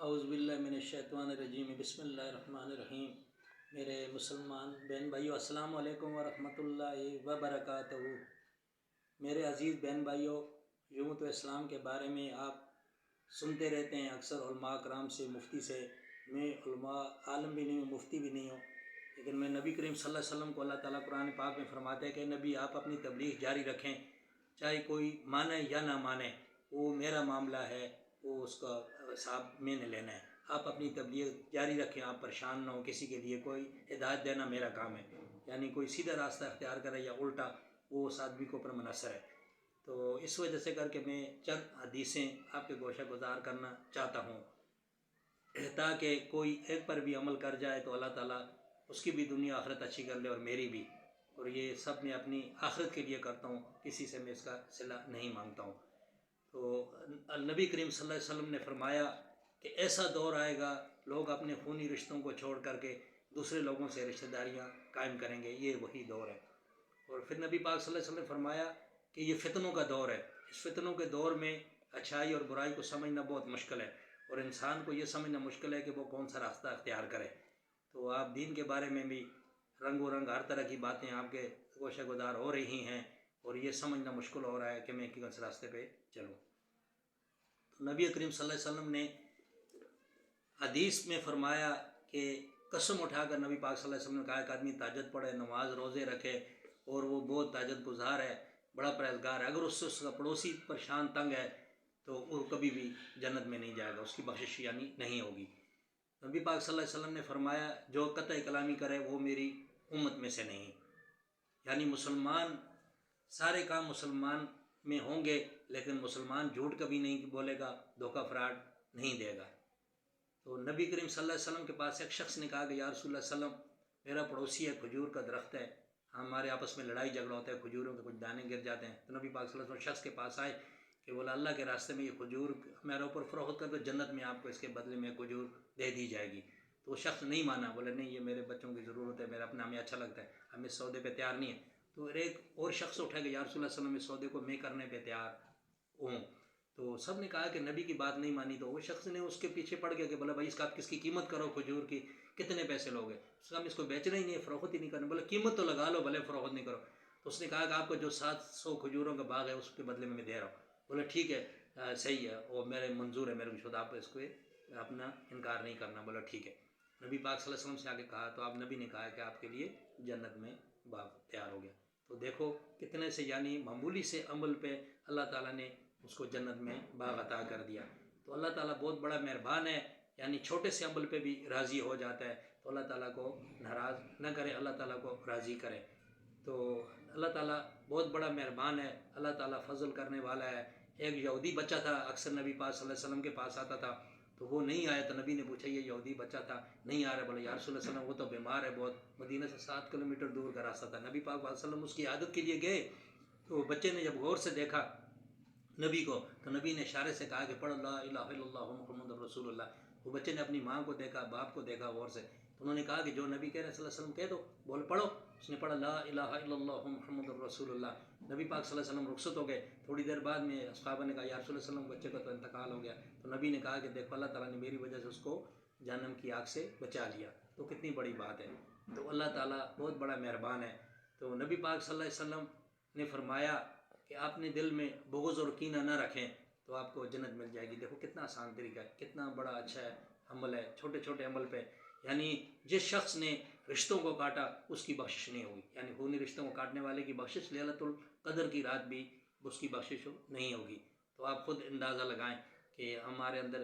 اعوذ باللہ من الشیطان الرجیم بسم اللہ الرحمن الرحیم۔ میرے مسلمان بہن بھائیو السلام علیکم ورحمۃ اللہ وبرکاتہ۔ میرے عزیز بہن بھائیو، یوں تو اسلام کے بارے میں آپ سنتے رہتے ہیں اکثر علماء کرام سے، مفتی سے۔ میں علماء عالم بھی نہیں ہوں، مفتی بھی نہیں ہوں، لیکن میں نبی کریم صلی اللہ علیہ وسلم کو اللہ تعالیٰ قرآن پاک میں فرماتے ہیں کہ نبی آپ اپنی تبلیغ جاری رکھیں، چاہے کوئی مانے یا نہ مانے، وہ میرا معاملہ ہے، وہ اس کا حساب میں نے لینا ہے۔ آپ اپنی تبلیغ جاری رکھیں، آپ پریشان نہ ہو، کسی کے لیے کوئی ہدایت دینا میرا کام ہے، یعنی کوئی سیدھا راستہ اختیار کرے یا الٹا، وہ اس آدمی کو پر منحصر ہے۔ تو اس وجہ سے کر کے میں چند حدیثیں آپ کے گوشہ گزار کرنا چاہتا ہوں، تاکہ کوئی ایک پر بھی عمل کر جائے تو اللہ تعالیٰ اس کی بھی دنیا آخرت اچھی کر لے اور میری بھی، اور یہ سب میں اپنی آخرت کے لیے کرتا ہوں، کسی سے میں اس کا صلہ نہیں مانگتا ہوں۔ تو نبی کریم صلی اللہ علیہ وسلم نے فرمایا کہ ایسا دور آئے گا، لوگ اپنے خونی رشتوں کو چھوڑ کر کے دوسرے لوگوں سے رشتہ داریاں قائم کریں گے، یہ وہی دور ہے۔ اور پھر نبی پاک صلی اللہ علیہ وسلم نے فرمایا کہ یہ فتنوں کا دور ہے، اس فتنوں کے دور میں اچھائی اور برائی کو سمجھنا بہت مشکل ہے، اور انسان کو یہ سمجھنا مشکل ہے کہ وہ کون سا راستہ اختیار کرے۔ تو آپ دین کے بارے میں بھی رنگ و رنگ ہر طرح کی باتیں آپ کے گوشہ گزار ہو رہی ہیں، اور یہ سمجھنا مشکل ہو رہا ہے کہ میں کس راستے پہ چلوں۔ تو نبی کریم صلی اللہ علیہ وسلم نے حدیث میں فرمایا کہ قسم اٹھا کر نبی پاک صلی اللہ علیہ وسلم نے کہا کہ آدمی تہجد پڑھے، نماز روزے رکھے، اور وہ بہت تہجد گزار ہے، بڑا پرہیزگار ہے، اگر اس سے اس کا پڑوسی پریشان تنگ ہے تو وہ کبھی بھی جنت میں نہیں جائے گا، اس کی بخشش یعنی نہیں ہوگی۔ نبی پاک صلی اللہ علیہ وسلم نے فرمایا جو قطع کلامی کرے وہ میری امت میں سے نہیں، یعنی مسلمان سارے کام مسلمان میں ہوں گے، لیکن مسلمان جھوٹ کبھی نہیں بولے گا، دھوکہ فراڈ نہیں دے گا۔ تو نبی کریم صلی اللہ علیہ وسلم کے پاس ایک شخص نے کہا کہ یا رسول اللہ صلی اللہ علیہ وسلم، میرا پڑوسی ہے، کھجور کا درخت ہے، ہمارے آپس میں لڑائی جھگڑا ہوتا ہے، کھجوروں کے کچھ دانے گر جاتے ہیں۔ تو نبی پاک صلی اللہ علیہ وسلم شخص کے پاس آئے کہ بولا اللہ کے راستے میں یہ کھجور میرے اوپر فروخت کر دو، جنت میں آپ کو اس کے بدلے میں کھجور دے دی جائے گی۔ تو وہ شخص نہیں مانا، بولے نہیں، یہ میرے بچوں کی ضرورت ہے، میرا اپنا ہمیں اچھا لگتا ہے، ہم اس سودے پہ تیار نہیں ہیں۔ تو ایک اور شخص اٹھا کہ یا رسول اللہ صلی اللہ علیہ وسلم، اس سودے کو میں کرنے پہ تیار ہوں۔ تو سب نے کہا کہ نبی کی بات نہیں مانی، تو وہ شخص نے اس کے پیچھے پڑ گیا کہ بولا بھائی اس کا آپ کس کی قیمت کرو، کھجور کی کتنے پیسے لوگے؟ ہم اس کو بیچنا ہی نہیں ہے، فروخت ہی نہیں کرنا۔ بولا قیمت تو لگا لو، بھلے فروخت نہیں کرو۔ تو اس نے کہا کہ آپ کو جو 700 کھجوروں کا باغ ہے اس کے بدلے میں دے رہا ہوں۔ بولا ٹھیک ہے، صحیح ہے، وہ میرے منظور ہے، میرے کو شدہ، آپ اس کو اپنا انکار نہیں کرنا۔ بولا ٹھیک ہے۔ نبی پاک صلی اللہ علیہ وسلم سے آگے کہا تو آپ نبی نے کہا کہ آپ کے لیے جنت میں باغ تیار ہو گیا۔ تو دیکھو کتنے سے یعنی معمولی سے عمل پہ اللہ تعالیٰ نے اس کو جنت میں باغ عطا کر دیا۔ تو اللہ تعالیٰ بہت بڑا مہربان ہے، یعنی چھوٹے سے عمل پہ بھی راضی ہو جاتا ہے، تو اللہ تعالیٰ کو ناراض نہ کرے، اللہ تعالیٰ کو راضی کرے۔ تو اللہ تعالیٰ بہت بڑا مہربان ہے، اللہ تعالیٰ فضل کرنے والا ہے۔ ایک یہودی بچہ تھا، اکثر نبی پاک صلی اللہ علیہ وسلم کے پاس آتا تھا، تو وہ نہیں آیا، تو نبی نے پوچھا یہ یہودی بچہ تھا نہیں آ رہا، بولے یا رسول اللہ صلی اللہ علیہ وسلم وہ تو بیمار ہے بہت، مدینہ سے 7 کلومیٹر دور کا راستہ تھا۔ نبی پاک صلی اللہ علیہ وسلم اس کی عادت کے لیے گئے، تو بچے نے جب غور سے دیکھا نبی کو، تو نبی نے اشارے سے کہا کہ پڑھ لا الہ الا اللہ محمد رسول اللہ۔ وہ بچے نے اپنی ماں کو دیکھا، باپ کو دیکھا غور سے، تو انہوں نے کہا کہ جو نبی کہہ رہے ہیں صلی اللہ علیہ وسلم کہہ دو، بول پڑھو۔ اس نے پڑھا لا الہ الا اللہ محمد رسول اللہ۔ نبی پاک صلی اللہ علیہ وسلم رخصت ہو گئے۔ تھوڑی دیر بعد میں صحابہ نے کہا یا رسول اللہ صلی اللہ علیہ وسلم بچے کا تو انتقال ہو گیا۔ تو نبی نے کہا کہ دیکھو اللہ تعالیٰ نے میری وجہ سے اس کو جہنم کی آگ سے بچا لیا، تو کتنی بڑی بات ہے۔ تو اللہ تعالیٰ بہت بڑا مہربان ہے۔ تو نبی پاک صلی اللہ علیہ وسلم نے فرمایا کہ آپ نے دل میں بغض اور کینہ نہ رکھیں تو آپ کو جنت مل جائے گی۔ دیکھو کتنا آسان طریقہ ہے، کتنا بڑا اچھا ہے عمل ہے، چھوٹے چھوٹے عمل پہ، یعنی جس شخص نے رشتوں کو کاٹا اس کی بخشش نہیں ہوگی، یعنی خونی رشتوں کو کاٹنے والے کی بخشش لیلۃ القدر کی رات بھی اس کی بخشش نہیں ہوگی۔ تو آپ خود اندازہ لگائیں کہ ہمارے اندر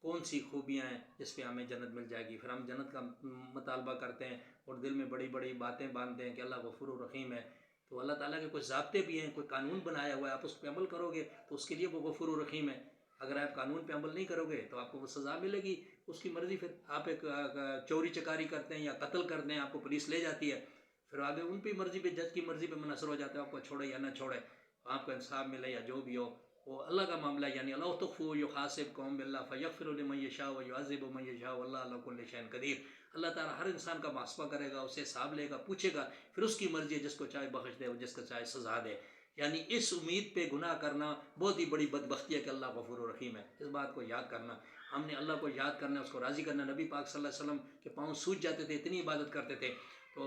کون سی خوبیاں ہیں جس پہ ہمیں جنت مل جائے گی۔ پھر ہم جنت کا مطالبہ کرتے ہیں اور دل میں بڑی بڑی باتیں باندھتے ہیں کہ اللہ غفور الرحیم ہے۔ تو اللہ تعالیٰ کے کچھ ضابطے بھی ہیں، کوئی قانون بنایا ہوا ہے، آپ اس پہ عمل کرو گے تو اس کے لیے وہ غفور الرحیم ہے۔ اگر آپ قانون پہ عمل نہیں کرو گے تو آپ کو وہ سزا ملے گی، اس کی مرضی۔ پھر آپ ایک چوری چکاری کرتے ہیں یا قتل کرتے ہیں، آپ کو پولیس لے جاتی ہے، پھر آگے ان پہ مرضی پہ، جج کی مرضی پہ منحصر ہو جاتا ہے، آپ کو چھوڑے یا نہ چھوڑے، آپ کو انصاف ملے یا جو بھی ہو، وہ اللہ کا معاملہ ہے۔ یعنی اللہ تخفوا یحاسبکم باللہ فیغفر لمن یشاء ویعذب من یشاء واللہ علی کل شیء قدیر۔ اللہ تعالیٰ ہر انسان کا محاسبہ کرے گا، اسے حساب لے گا، پوچھے گا، پھر اس کی مرضی ہے، جس کو چاہے بخش دے اور جس کو چاہے سزا دے۔ یعنی اس امید پہ گناہ کرنا بہت ہی بڑی بدبختی ہے کہ اللہ غفور و رحیم ہے. اس بات کو یاد کرنا. ہم نے اللہ کو یاد کرنا، اس کو راضی کرنا. نبی پاک صلی اللہ علیہ وسلم کے پاؤں سوج جاتے تھے، اتنی عبادت کرتے تھے. تو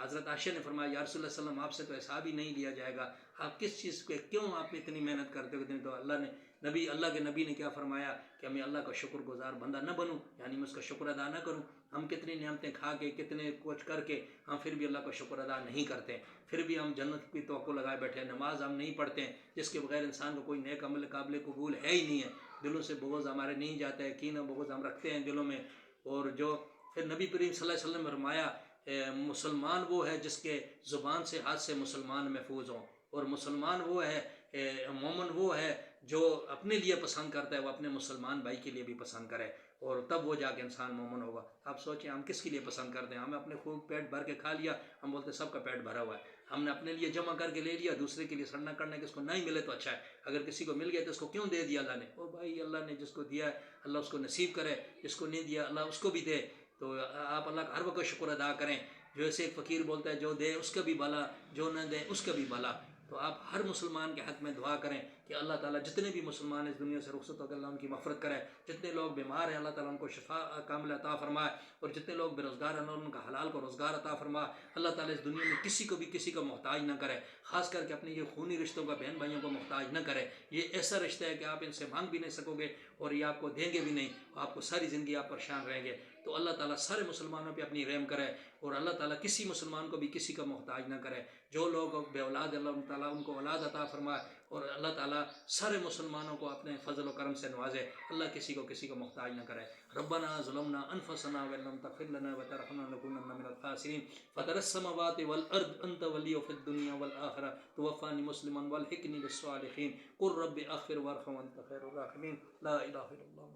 حضرت عائشہ نے فرمایا یا رسول اللہ صلی اللہ علیہ وسلم آپ سے تو حساب ہی نہیں لیا جائے گا، آپ کس چیز پہ کیوں آپ اتنی محنت کرتے ہو؟ تو اللہ کے نبی نے کیا فرمایا کہ میں اللہ کا شکر گزار بندہ نہ بنوں، یعنی میں اس کا شکر ادا نہ کروں. ہم کتنی نعمتیں کھا کے کتنے کچھ کر کے ہم پھر بھی اللہ کا شکر ادا نہیں کرتے، پھر بھی ہم جنت کی توقع لگائے بیٹھے ہیں. نماز ہم نہیں پڑھتے ہیں جس کے بغیر انسان کو کوئی نیک عمل قابل قبول ہے ہی نہیں ہے. دلوں سے بغض ہمارے نہیں جاتا ہے، کین و بغض ہم رکھتے ہیں دلوں میں. اور جو پھر نبی کریم صلی اللہ علیہ وسلم نے فرمایا مسلمان وہ ہے جس کے زبان سے ہاتھ سے مسلمان محفوظ ہوں، اور مسلمان وہ ہے مومن وہ ہے جو اپنے لیے پسند کرتا ہے وہ اپنے مسلمان بھائی کے لیے بھی پسند کرے، اور تب وہ جا کے انسان مومن ہوگا. آپ سوچیں ہم کس کے لیے پسند کرتے ہیں؟ ہمیں اپنے خوب پیٹ بھر کے کھا لیا، ہم بولتے ہیں سب کا پیٹ بھرا ہوا ہے. ہم نے اپنے لیے جمع کر کے لے لیا، دوسرے کے لیے سڑنا کرنا کہ اس کو نہیں ملے تو اچھا ہے. اگر کسی کو مل گیا تو اس کو کیوں دے دیا اللہ نے؟ او بھائی اللہ نے جس کو دیا ہے اللہ اس کو نصیب کرے، جس کو نہیں دیا اللہ اس کو بھی دے. تو آپ اللہ کا ہر وقت شکر ادا کریں. جو ایسے ایک فقیر بولتا ہے جو دے اس کا بھی بھلا، جو نہ دے اس کا بھی بھلا. تو آپ ہر مسلمان کے حق میں دعا کریں کہ اللہ تعالیٰ جتنے بھی مسلمان اس دنیا سے رخصت ہو کر اللہ ان کی مغفرت کرے. جتنے لوگ بیمار ہیں اللہ تعالیٰ ان کو شفا کامل عطا فرمائے، اور جتنے لوگ بے روزگار ہیں ان کا حلال کو روزگار عطا فرمائے. اللہ تعالیٰ اس دنیا میں کسی کو بھی کسی کا محتاج نہ کرے، خاص کر کے اپنے یہ خونی رشتوں کا بہن بھائیوں کو محتاج نہ کرے. یہ ایسا رشتہ ہے کہ آپ ان سے مانگ بھی نہیں سکو گے اور یہ آپ کو دیں گے بھی نہیں، آپ کو ساری زندگی آپ پریشان رہیں گے. تو اللہ تعالیٰ سارے مسلمانوں پہ اپنی رحم کرے، اور اللہ تعالیٰ کسی مسلمان کو بھی کسی کا محتاج نہ کرے. جو لوگ بے اولاد اللہ تعالیٰ ان کو اولاد عطا فرمائے، اور اللہ تعالیٰ سارے مسلمانوں کو اپنے فضل و کرم سے نوازے. اللہ کسی کو کسی کو محتاج نہ کرے. ربنا ظلمنا انفسنا وان لم تغفر لنا وترحمنا لنكونن من الخاسرین. فطر السماوات والارض انت ولی فی الدنیا والآخرہ توفانی مسلما والحقنی بالصالحین. قل رب اغفر وارحم وانت خیر الراحمین. لا الہ الا اللہ.